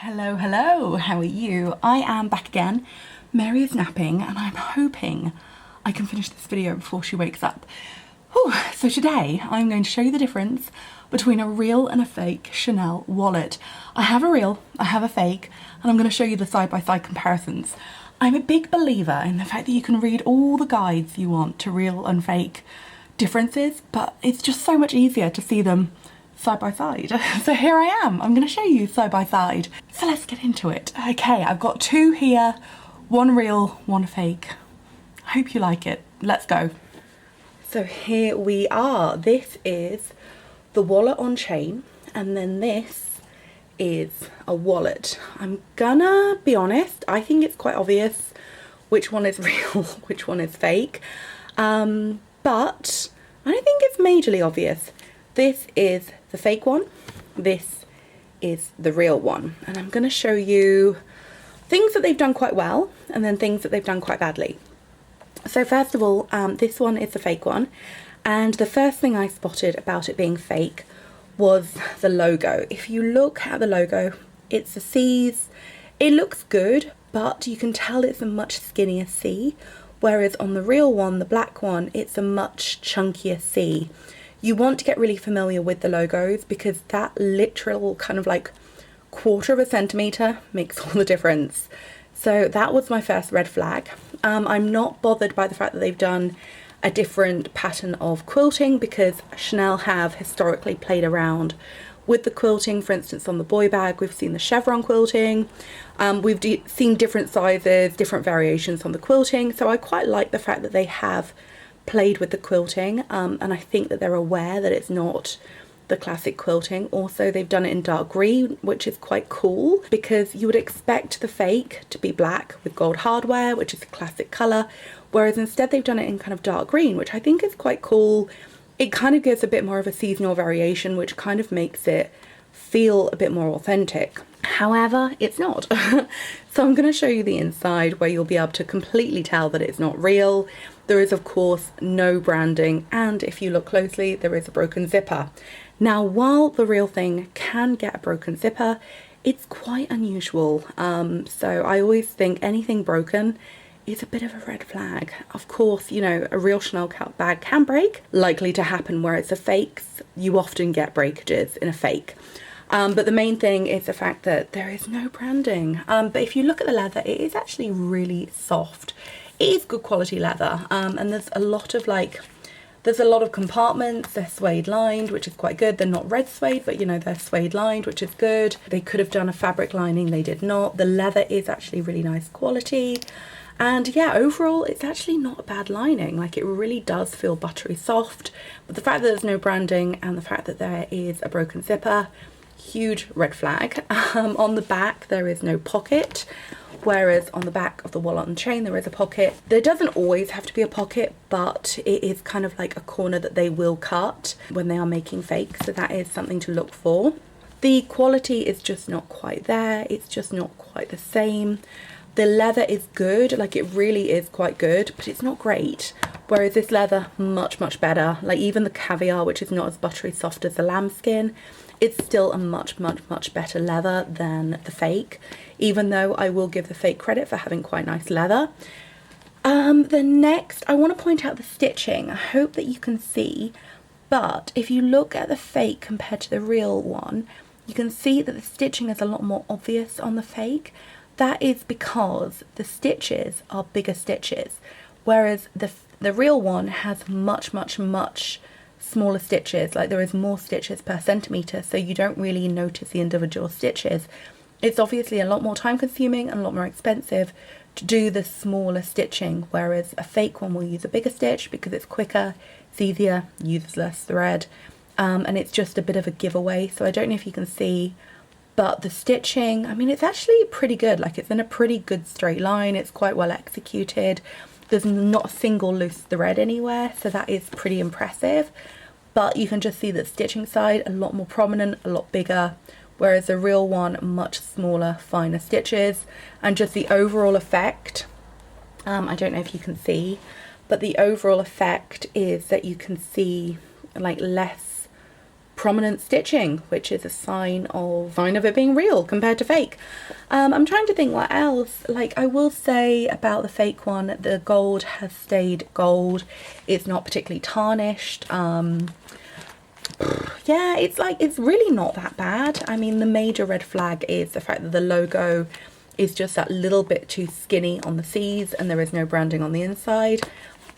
Hello, hello, how are you? I am back again. Mary is napping and I'm hoping I can finish this video before she wakes up. Whew. So today I'm going to show you the difference between a real and a fake Chanel wallet. I have a real, I have a fake, and I'm going to show you the side-by-side comparisons. I'm a big believer in the fact that you can read all the guides you want to real and fake differences, but it's just so much easier to see them side by side. So here I am, I'm going to show you side by side. So let's get into it. Okay, I've got two here, one real, one fake. I hope you like it. Let's go. So here we are. This is the wallet on chain, and then this is a wallet. I'm gonna be honest, I think it's quite obvious which one is real, which one is fake. But I don't think it's majorly obvious. This is the fake one, this is the real one, and I'm going to show you things that they've done quite well and then things that they've done quite badly. So first of all, this one is the fake one, and the first thing I spotted about it being fake was the logo. If you look at the logo, it's a C's. It looks good, but you can tell it's a much skinnier C, whereas on the real one, the black one, it's a much chunkier C. You want to get really familiar with the logos because that literal kind of like quarter of a centimetre makes all the difference. So that was my first red flag. I'm not bothered by the fact that they've done a different pattern of quilting because Chanel have historically played around with the quilting. For instance, on the boy bag, we've seen the chevron quilting. We've seen different sizes, different variations on the quilting. So I quite like the fact that they have played with the quilting, and I think that they're aware that it's not the classic quilting. Also, they've done it in dark green, which is quite cool because you would expect the fake to be black with gold hardware, which is a classic colour, whereas instead they've done it in kind of dark green, which I think is quite cool. It kind of gives a bit more of a seasonal variation, which kind of makes it feel a bit more authentic. However, it's not. So I'm going to show you the inside where you'll be able to completely tell that it's not real. There is of course no branding, and if you look closely there is a broken zipper. Now while the real thing can get a broken zipper, it's quite unusual. So I always think anything broken is a bit of a red flag. Of course, you know, a real Chanel bag can break, likely to happen, whereas the fakes, you often get breakages in a fake. But the main thing is the fact that there is no branding. But if you look at the leather, it is actually really soft. It is good quality leather, and there's a lot of compartments. They're suede lined, which is quite good. They're not red suede, but you know, they're suede lined, which is good. They could have done a fabric lining, they did not. The leather is actually really nice quality. And yeah, overall, it's actually not a bad lining. Like, it really does feel buttery soft. But the fact that there's no branding and the fact that there is a broken zipper, huge red flag. On the back, there is no pocket, whereas on the back of the wallet and chain, there is a pocket. There doesn't always have to be a pocket, but it is kind of like a corner that they will cut when they are making fakes. So that is something to look for. The quality is just not quite there. It's just not quite the same. The leather is good, like it really is quite good, but it's not great. Whereas this leather, much, much better. Like even the caviar, which is not as buttery soft as the lambskin, it's still a much, much, much better leather than the fake, even though I will give the fake credit for having quite nice leather. The next, I want to point out the stitching. I hope that you can see, but if you look at the fake compared to the real one, you can see that the stitching is a lot more obvious on the fake. That is because the stitches are bigger stitches, whereas the real one has much, much, much smaller stitches. Like, there is more stitches per centimetre, so you don't really notice the individual stitches. It's obviously a lot more time consuming and a lot more expensive to do the smaller stitching, whereas a fake one will use a bigger stitch because it's quicker, it's easier, uses less thread, and it's just a bit of a giveaway. So I don't know if you can see, but the stitching, I mean, it's actually pretty good. Like, it's in a pretty good straight line. It's quite well executed. There's not a single loose thread anywhere, so that is pretty impressive. But you can just see the stitching side a lot more prominent, a lot bigger, whereas the real one, much smaller, finer stitches. And just the overall effect, I don't know if you can see, but the overall effect is that you can see like less prominent stitching, which is a sign of it being real compared to fake. I'm trying to think what else. Like, I will say about the fake one, the gold has stayed gold. It's not particularly tarnished. Yeah, it's really not that bad. I mean, the major red flag is the fact that the logo is just that little bit too skinny on the C's and there is no branding on the inside.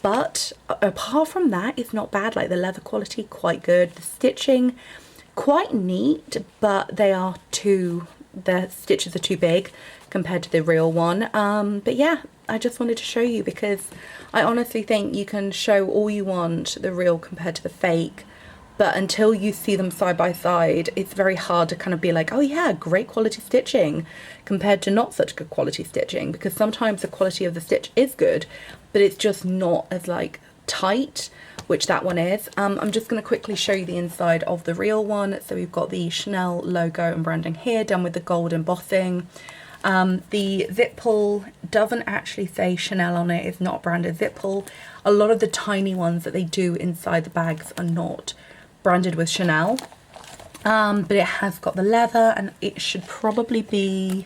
But apart from that, it's not bad. Like, the leather quality, quite good. The stitching, quite neat, but the stitches are too big compared to the real one. But yeah, I just wanted to show you because I honestly think you can show all you want the real compared to the fake, but until you see them side by side, it's very hard to kind of be like, oh yeah, great quality stitching compared to not such good quality stitching, because sometimes the quality of the stitch is good, but it's just not as like tight, which that one is. I'm just going to quickly show you the inside of the real one. So we've got the Chanel logo and branding here, done with the gold embossing. The zip pull doesn't actually say Chanel on it. It's not branded zip pull. A lot of the tiny ones that they do inside the bags are not branded with Chanel, but it has got the leather and it should probably be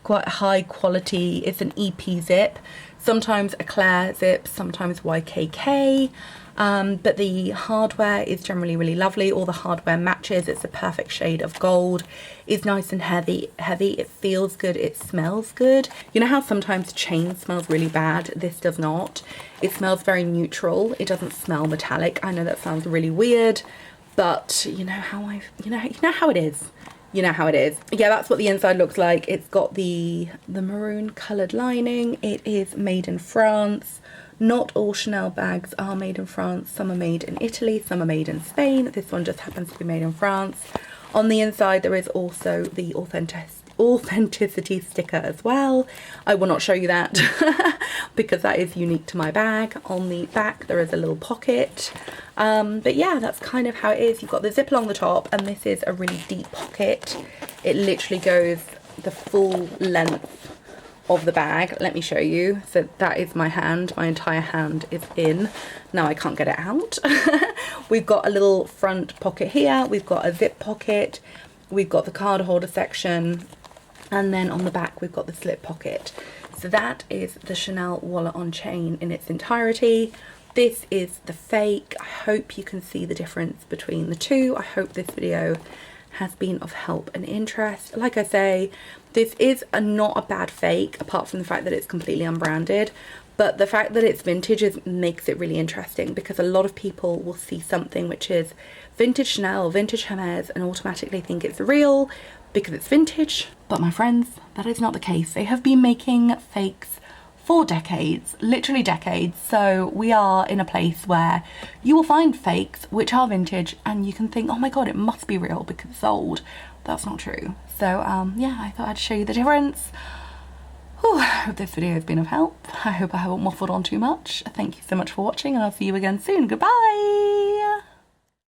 quite high quality. It's an EP zip, sometimes Eclair zip, sometimes YKK, but the hardware is generally really lovely. All the hardware matches. It's a perfect shade of gold. It's nice and heavy. It feels good. It smells good. You know how sometimes chain smells really bad? This does not. It smells very neutral. It doesn't smell metallic. I know that sounds really weird, but you know how you know how it is. You know how it is. Yeah, that's what the inside looks like. It's got the maroon coloured lining. It is made in France. Not all Chanel bags are made in France. Some are made in Italy, some are made in Spain. This one just happens to be made in France. On the inside there is also the authenticity sticker as well. I will not show you that because that is unique to my bag. On the back there is a little pocket, but yeah, that's kind of how it is. You've got the zip along the top, and this is a really deep pocket. It literally goes the full length of the bag. Let me show you. So that is my hand. My entire hand is in. Now I can't get it out. We've got a little front pocket here. We've got a zip pocket. We've got the card holder section. And then on the back we've got the slip pocket. So that is the Chanel wallet on chain in its entirety. This is the fake. I hope you can see the difference between the two. I hope this video has been of help and interest. Like I say, this is not a bad fake, apart from the fact that it's completely unbranded, but the fact that it's vintage makes it really interesting, because a lot of people will see something which is vintage Chanel, vintage Hermes, and automatically think it's real because it's vintage. But my friends, that is not the case. They have been making fakes for decades, literally decades. So we are in a place where you will find fakes which are vintage and you can think, oh my god, it must be real because it's old. That's not true. So yeah, I thought I'd show you the difference. Whew, I hope this video has been of help. I hope I haven't waffled on too much. Thank you so much for watching, and I'll see you again soon. Goodbye.